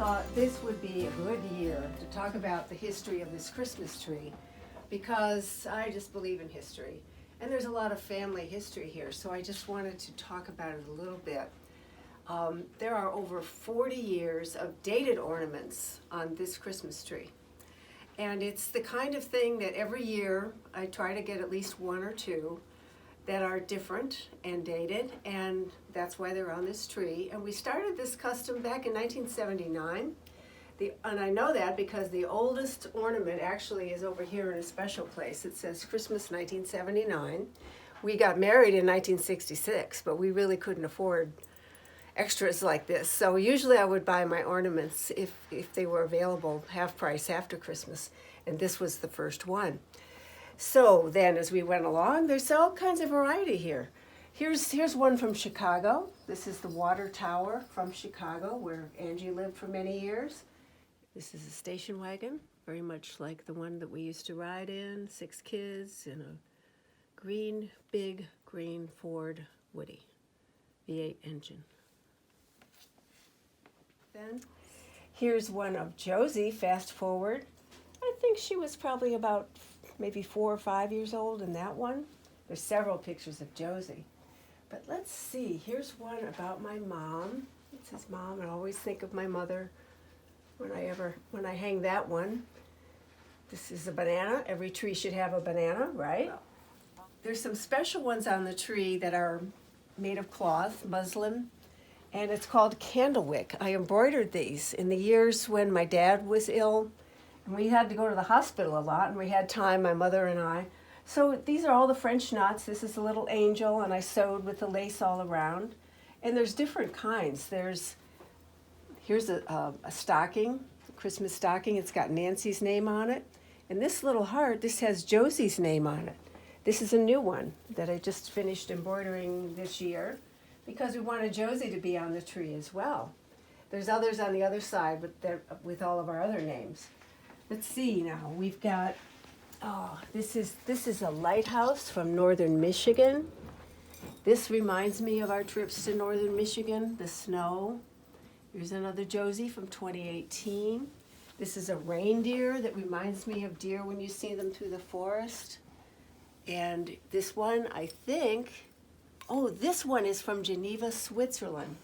thought this would be a good year to talk about the history of this Christmas tree, because I just believe in history. And there's a lot of family history here, so I just wanted to talk about it a little bit. There are over 40 years of dated ornaments on this Christmas tree. And it's the kind of thing that every year I try to get at least one or two that are different and dated, and that's why they're on this tree. And we started this custom back in 1979. And I know that because the oldest ornament actually is over here in a special place. It says Christmas 1979. We got married in 1966, but we really couldn't afford extras like this. So usually I would buy my ornaments if they were available half price after Christmas, and this was the first one. So then as we went along, there's all kinds of variety here. Here's one from Chicago. This is the water tower from Chicago where Angie lived for many years. This is a station wagon, very much like the one that we used to ride in, 6 kids in a big green Ford Woody V8 engine. Then here's one of Josie, fast forward. I think she was probably about maybe 4 or 5 years old in that one. There's several pictures of Josie. But let's see, here's one about my mom. It says mom, I always think of my mother when I hang that one. This is a banana. Every tree should have a banana, right? There's some special ones on the tree that are made of cloth, muslin, and it's called candlewick. I embroidered these in the years when my dad was ill, and we had to go to the hospital a lot, and we had time, my mother and I. So these are all the French knots. This is a little angel, and I sewed with the lace all around. And there's different kinds. Here's a stocking, a Christmas stocking. It's got Nancy's name on it. And this little heart, this has Josie's name on it. This is a new one that I just finished embroidering this year because we wanted Josie to be on the tree as well. There's others on the other side with all of our other names. Let's see now. We've got, this is a lighthouse from northern Michigan. This reminds me of our trips to northern Michigan, the snow. Here's another Josie from 2018. This is a reindeer that reminds me of deer when you see them through the forest. And this one, I think, this one is from Geneva, Switzerland.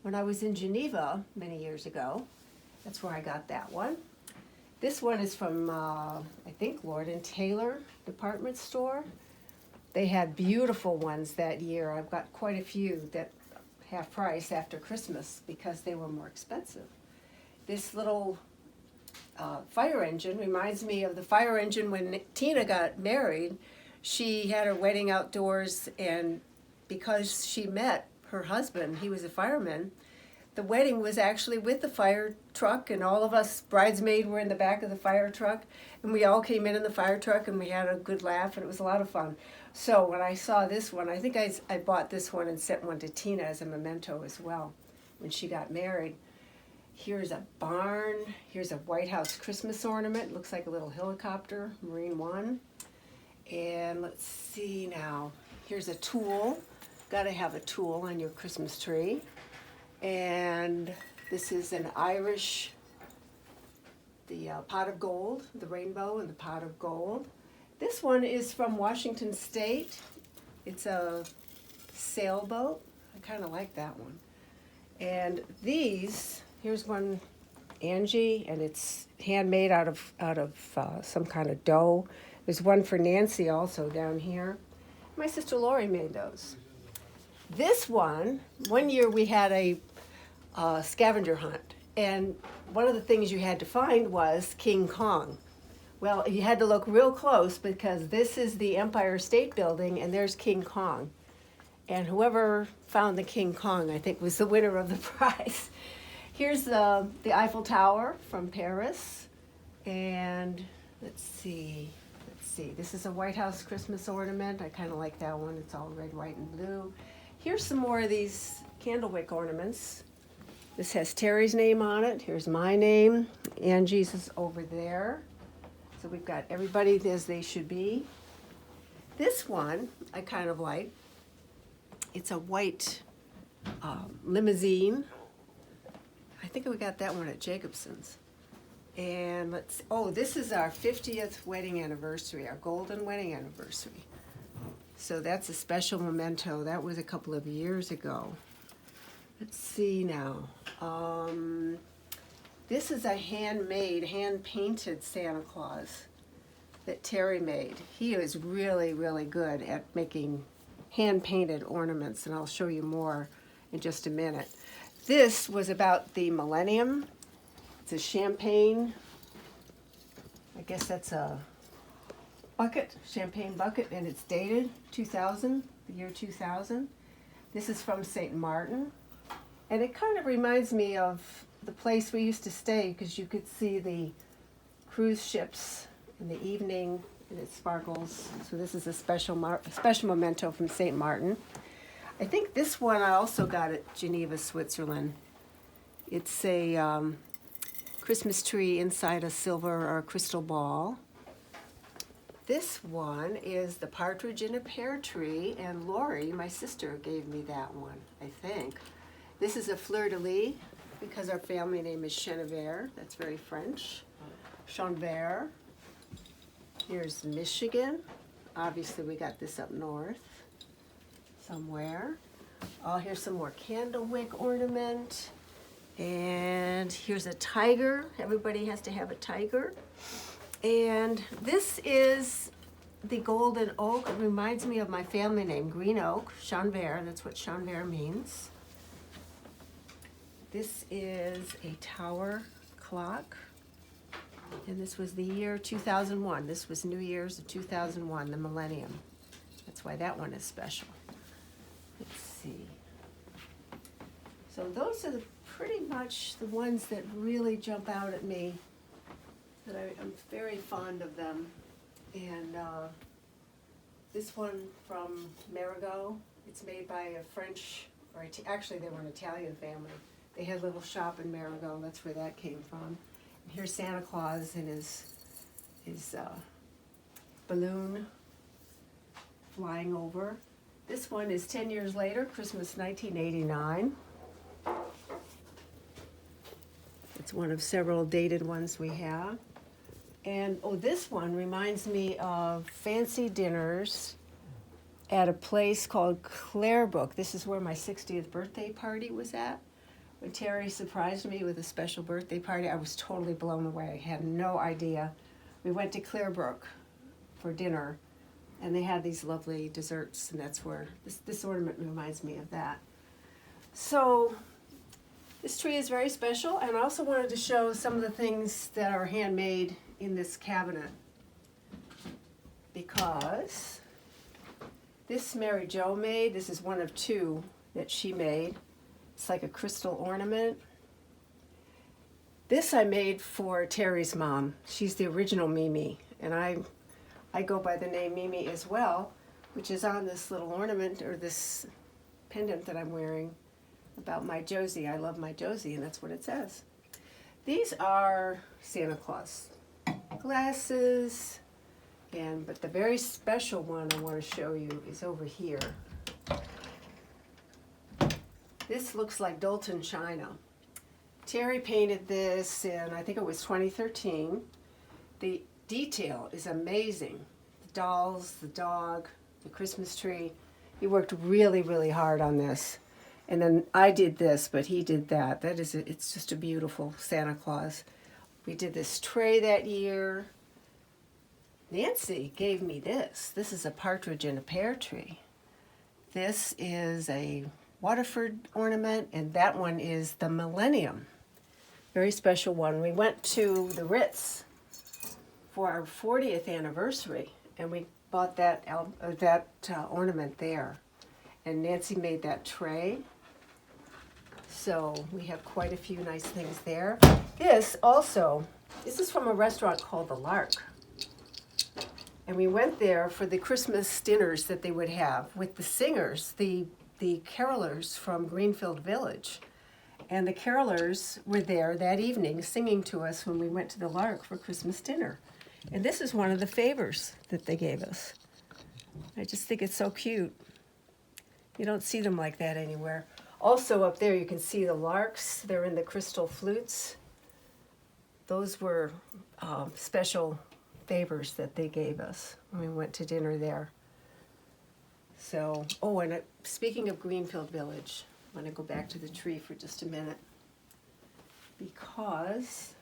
When I was in Geneva many years ago, that's where I got that one. This one is from, I think, Lord & Taylor department store. They had beautiful ones that year. I've got quite a few that half price after Christmas because they were more expensive. This little fire engine reminds me of the fire engine when Tina got married. She had her wedding outdoors, and because she met her husband, he was a fireman, the wedding was actually with the fire truck, and all of us bridesmaids were in the back of the fire truck, and we all came in the fire truck, and we had a good laugh, and it was a lot of fun. So when I saw this one, I think I bought this one and sent one to Tina as a memento as well when she got married. Here's a barn. Here's a White House Christmas ornament. Looks like a little helicopter, Marine One. And let's see now. Here's a tool. Got to have a tool on your Christmas tree. And this is an Irish, the pot of gold, the rainbow and the pot of gold. This one is from Washington State. It's a sailboat. I kind of like that one. And these, here's one, Angie, and it's handmade out of some kind of dough. There's one for Nancy also down here. My sister Lori made those. This one year we had a scavenger hunt, and one of the things you had to find was King Kong. Well, you had to look real close because this is the Empire State Building, and there's King Kong. And whoever found the King Kong, I think, was the winner of the prize. Here's the Eiffel Tower from Paris. And let's see. This is a White House Christmas ornament. I kind of like that one. It's all red, white, and blue. Here's some more of these candlewick ornaments. This has Terry's name on it. Here's my name. Angie's is over there. So we've got everybody as they should be. This one I kind of like. It's a white limousine. I think we got that one at Jacobson's. And this is our 50th wedding anniversary, our golden wedding anniversary. So that's a special memento. That was a couple of years ago. Let's see now. This is a handmade, hand-painted Santa Claus that Terry made. He is really, really good at making hand-painted ornaments, and I'll show you more in just a minute. This was about the millennium. It's a champagne, I guess that's a bucket, champagne bucket, and it's dated 2000, the year 2000. This is from St. Martin, and it kind of reminds me of the place we used to stay, because you could see the cruise ships in the evening, and it sparkles. So this is a special memento from St. Martin. I think this one I also got at Geneva, Switzerland. It's a Christmas tree inside a silver or a crystal ball. This one is the partridge in a pear tree, and Lori, my sister, gave me that one, I think. This is a fleur-de-lis, because our family name is Chenevert. That's very French. Chenevert. Here's Michigan. Obviously, we got this up north somewhere. Oh, here's some more candle wick ornament. And here's a tiger. Everybody has to have a tiger. And this is the golden oak. It reminds me of my family name, Green Oak, Chenevert. That's what Chenevert means. This is a tower clock. And this was the year 2001. This was New Year's of 2001, the millennium. That's why that one is special. Let's see. So those are pretty much the ones that really jump out at me, that I'm very fond of them. And this one from Marigot, it's made by a French, or actually they were an Italian family. They had a little shop in Marigot, that's where that came from. And here's Santa Claus in his balloon flying over. This one is 10 years later, Christmas 1989. It's one of several dated ones we have. And this one reminds me of fancy dinners at a place called Clarebrook. This is where my 60th birthday party was at. When Terry surprised me with a special birthday party, I was totally blown away. I had no idea. We went to Clarebrook for dinner, and they had these lovely desserts, and that's where this ornament reminds me of that. So this tree is very special, and I also wanted to show some of the things that are handmade in this cabinet, because this Mary Jo made. This is one of two that she made. It's like a crystal ornament. This I made for Terry's mom. She's the original Mimi, and I go by the name Mimi as well, which is on this little ornament, or this pendant that I'm wearing, about my Josie. I love my Josie, and that's what it says. These are Santa Claus glasses, but the very special one I want to show you is over here. This looks like Doulton china. Terry painted this in, I think it was 2013. The detail is amazing. The dolls, the dog, the Christmas tree. He worked really, really hard on this. And then I did this, but he did that. It's just a beautiful Santa Claus. We did this tray that year. Nancy gave me this. This is a partridge in a pear tree. This is a Waterford ornament, and that one is the Millennium. Very special one. We went to the Ritz for our 40th anniversary, and we bought that ornament there. And Nancy made that tray. So we have quite a few nice things there. This is from a restaurant called The Lark. And we went there for the Christmas dinners that they would have with the singers, the carolers from Greenfield Village. And the carolers were there that evening singing to us when we went to the Lark for Christmas dinner. And this is one of the favors that they gave us. I just think it's so cute. You don't see them like that anywhere. Also up there you can see the larks. They're in the crystal flutes. Those were special favors that they gave us when we went to dinner there. So, oh, and speaking of Greenfield Village, I'm going to go back to the tree for just a minute, because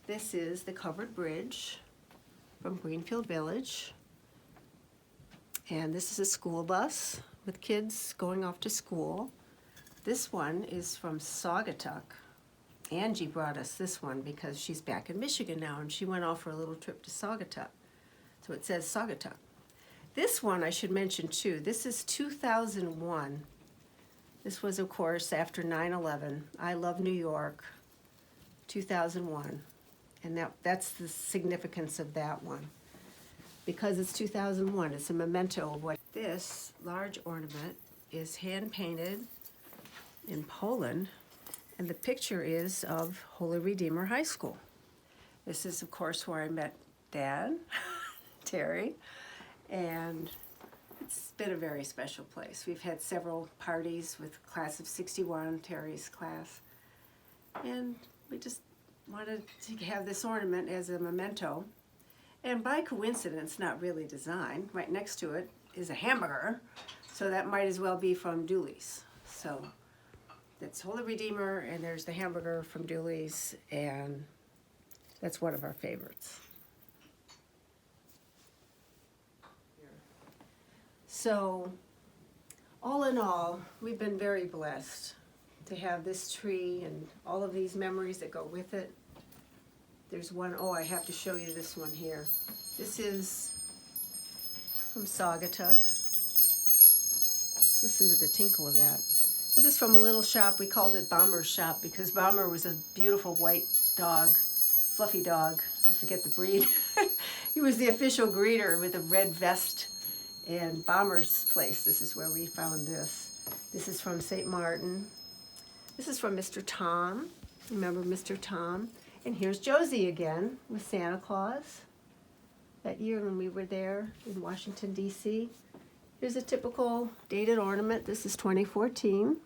this is the covered bridge from Greenfield Village. And this is a school bus with kids going off to school. This one is from Saugatuck. Angie brought us this one because she's back in Michigan now, and she went off for a little trip to Saugatuck. So it says Saugatuck. This one I should mention too. This is 2001. This was, of course, after 9/11. I Love New York, 2001. And that's the significance of that one. Because it's 2001, it's a memento of what. This large ornament is hand-painted in Poland, and the picture is of Holy Redeemer High School. This is, of course, where I met Dad, Terry, and it's been a very special place. We've had several parties with class of 61, Terry's class, and we just wanted to have this ornament as a memento. And by coincidence, not really design, right next to it is a hamburger, so that might as well be from Dooley's. So that's Holy Redeemer, and there's the hamburger from Dooley's, and that's one of our favorites. So all in all, we've been very blessed to have this tree and all of these memories that go with it. There's one, oh, I have to show you this one here. This is from Saugatuck. Just listen to the tinkle of that. This is from a little shop. We called it Bomber's shop because Bomber was a beautiful white dog, fluffy dog. I forget the breed. He was the official greeter with a red vest. And Bomber's place, this is where we found this. This is from St. Martin. This is from Mr. Tom. Remember Mr. Tom? And here's Josie again with Santa Claus. That year when we were there in Washington, D.C. Here's a typical dated ornament. This is 2014.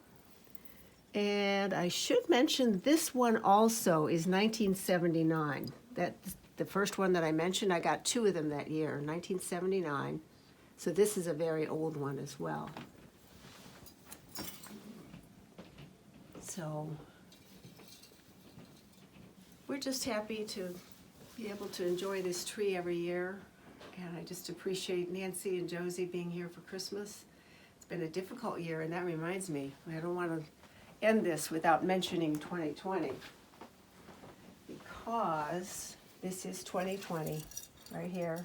And I should mention this one also is 1979. The first one that I mentioned, I got two of them that year, 1979. So this is a very old one as well. So we're just happy to be able to enjoy this tree every year, and I just appreciate Nancy and Josie being here for Christmas. It's been a difficult year, and that reminds me, I don't want to end this without mentioning 2020, because this is 2020 right here.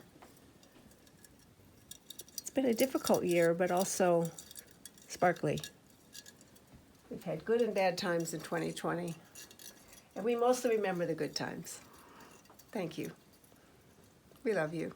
It's been a difficult year, but also sparkly. We've had good and bad times in 2020. And we mostly remember the good times. Thank you. We love you.